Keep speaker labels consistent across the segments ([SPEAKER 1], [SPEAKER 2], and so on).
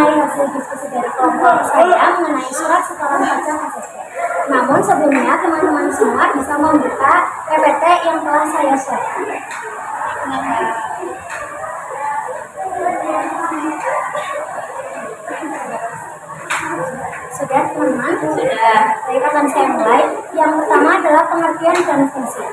[SPEAKER 1] mengenai hasil diskusi dari kelompok saya mengenai surat setoran pajak SSP. Namun sebelumnya teman-teman semua bisa membuka PPT yang telah saya share. Sudah teman-teman? Sudah. Baik, akan saya mulai. Yang pertama adalah pengertian dan fungsi.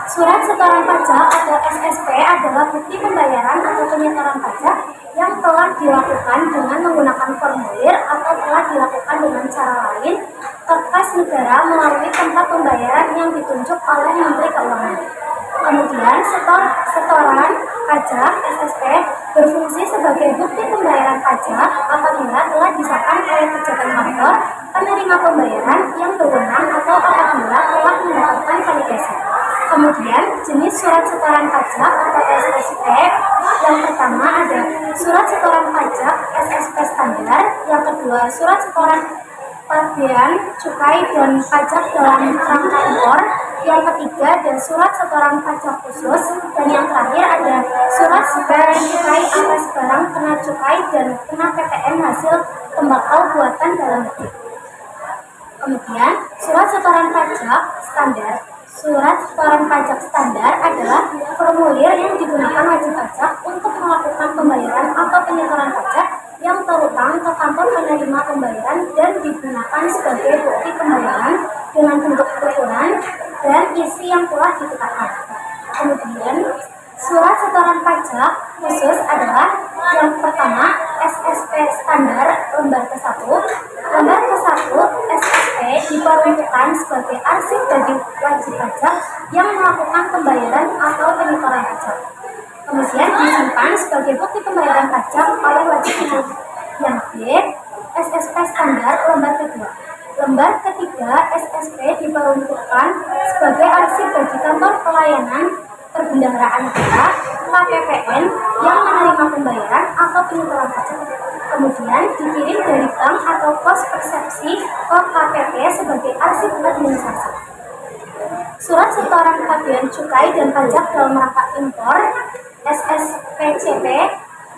[SPEAKER 1] Surat setoran pajak atau SSP adalah bukti pembayaran atau penyetoran pajak yang telah dilakukan dengan menggunakan formulir atau telah dilakukan dengan cara lain kertas negara melalui tempat pembayaran yang ditunjuk oleh Menteri Keuangan. Kemudian setoran pajak SSP berfungsi sebagai bukti pembayaran pajak apabila telah disahkan oleh pejabat kantor penerima pembayaran yang berwenang atau apabila telah mendapatkan validasi. Kemudian jenis surat setoran pajak atau SSP yang pertama ada surat setoran pajak SSP standar, yang kedua surat setoran pabean cukai dan pajak dalam rangka impor, yang ketiga ada surat setoran pajak khusus, dan yang terakhir ada surat setoran cukai atas barang kena cukai dan kena PPN hasil tembakau buatan dalam negeri. Kemudian surat setoran pajak standar. Surat setoran pajak standar adalah formulir yang digunakan wajib pajak untuk melakukan pembayaran atau penyetoran pajak yang terutang ke kantor penerima pembayaran dan digunakan sebagai bukti pembayaran dengan bentuk ukuran dan isi yang telah ditetapkan. Kemudian surat setoran pajak khusus adalah yang pertama SSP standar lembar ke-1. Lembar ke-1 SSP diperuntukkan sebagai arsip bagi wajib pajak yang melakukan pembayaran atau penyetoran pajak. Kemudian disimpan sebagai bukti pembayaran pajak oleh wajib pajak. Yang B, SSP standar lembar kedua. Lembar ketiga SSP diperuntukkan sebagai arsip bagi kantor pelayanan perbendaharaan negara KPPN yang menerima pembayaran atau penyetoran pajak. Kemudian dikirim dari bank atau pos persepsi ke KPP sebagai arsip administrasi. Surat setoran pabean cukai dan pajak dalam rangka impor SSPCP.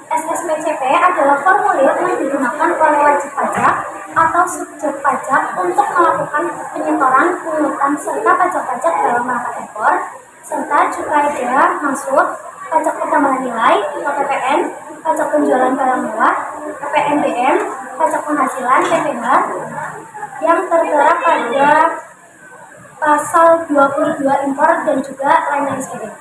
[SPEAKER 1] SSPCP adalah formulir yang digunakan oleh wajib pajak atau subjek pajak untuk melakukan penyetoran, pungutan serta pajak-pajak dalam rangka impor serta cukai bea masuk, pajak pertambahan nilai (PPN), pajak penjualan barang mewah (PPNBM), pajak penghasilan (PPH) yang tertera pada pasal 22 impor dan juga lain-lain sebagainya.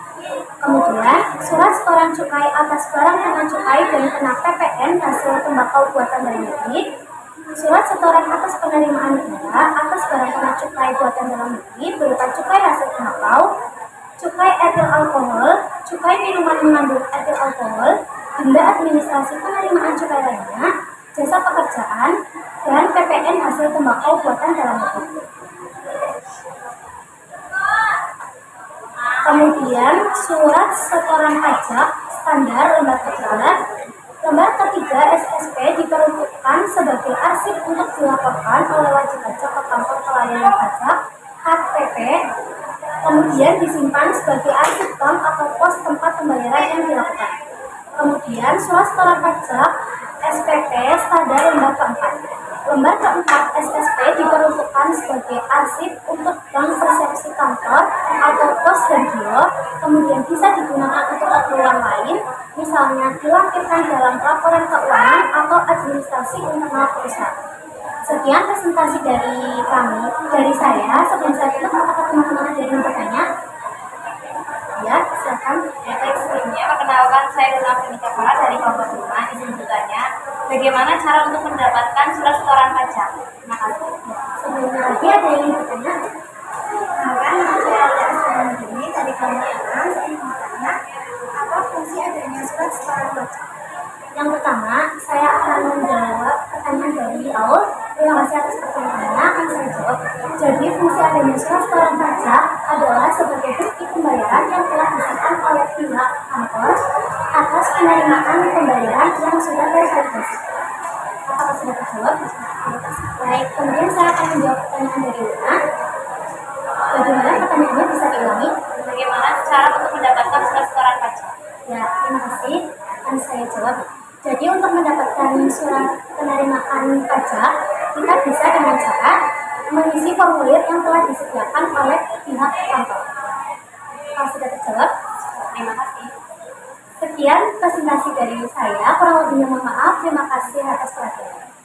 [SPEAKER 1] Kemudian surat setoran cukai atas barang kena cukai dan kena PPN hasil tembakau buatan dalam negeri. Surat setoran atas penerimaan negara atas barang kena cukai buatan dalam negeri berupa cukai hasil tembakau, cukai etil alkohol, cukai minuman mengandung etil alkohol, denda administrasi penerimaan cukai lainnya, jasa pekerjaan, dan PPN hasil tembakau buatan dalam negeri. Kemudian surat setoran pajak standar lembar ketiga. Lembar ketiga SSP diperuntukkan sebagai arsip untuk dilaporkan oleh wajib pajak ke kantor pelayanan pajak KPP. Kemudian disimpan sebagai arsip bank atau pos tempat pembayaran yang dilakukan. Kemudian surat setoran pajak SPP standar lembar keempat. Lembar keempat SSP diperuntukkan sebagai arsip untuk bank persepsi kantor atau pos dan giro, kemudian bisa digunakan untuk keperluan lain, misalnya dilampirkan dalam laporan keuangan atau administrasi internal perusahaan. Sekian presentasi dari saya. Sebelum saya tutup, apakah teman-teman ada yang bertanya? Ya, silakan.
[SPEAKER 2] Baik, sebelumnya perkenalkan saya Dona Veronica Farah dari kelompok 5. Izin bertanya, bagaimana cara untuk mendapatkan surat setoran pajak? Terima kasih.
[SPEAKER 1] Sebelumnya lagi ada yang bertanya?
[SPEAKER 3] Perkenalkan, saya Asma ini dari kelompok 6. Saya ingin bertanya, apa fungsi adanya surat setoran pajak?
[SPEAKER 1] Yang pertama, saya akan menjawab pertanyaan dari Aul. Terima kasih atas pertanyaannya, akan saya jawab. Jadi, fungsi adanya surat setoran pajak adalah sebagai bukti pembayaran yang telah disahkan oleh pihak kantor atas penerimaan pembayaran yang sudah tervalidasi. Apakah sudah terjawab? Baik, kemudian saya akan menjawab pertanyaan dari Luna. Bagaimana pertanyaannya, bisa diulangi?
[SPEAKER 2] Bagaimana cara untuk mendapatkan surat setoran pajak?
[SPEAKER 1] Ya, terima kasih. Akan saya jawab. Jadi Jadi untuk mendapatkan surat penerimaan pajak, kita bisa dengan cara mengisi formulir yang telah disediakan oleh pihak kantor. Kalau sudah terjawab,
[SPEAKER 2] Terima kasih.
[SPEAKER 1] sekian presentasi dari saya. Kurang lebihnya mohon maaf. Terima kasih atas perhatiannya.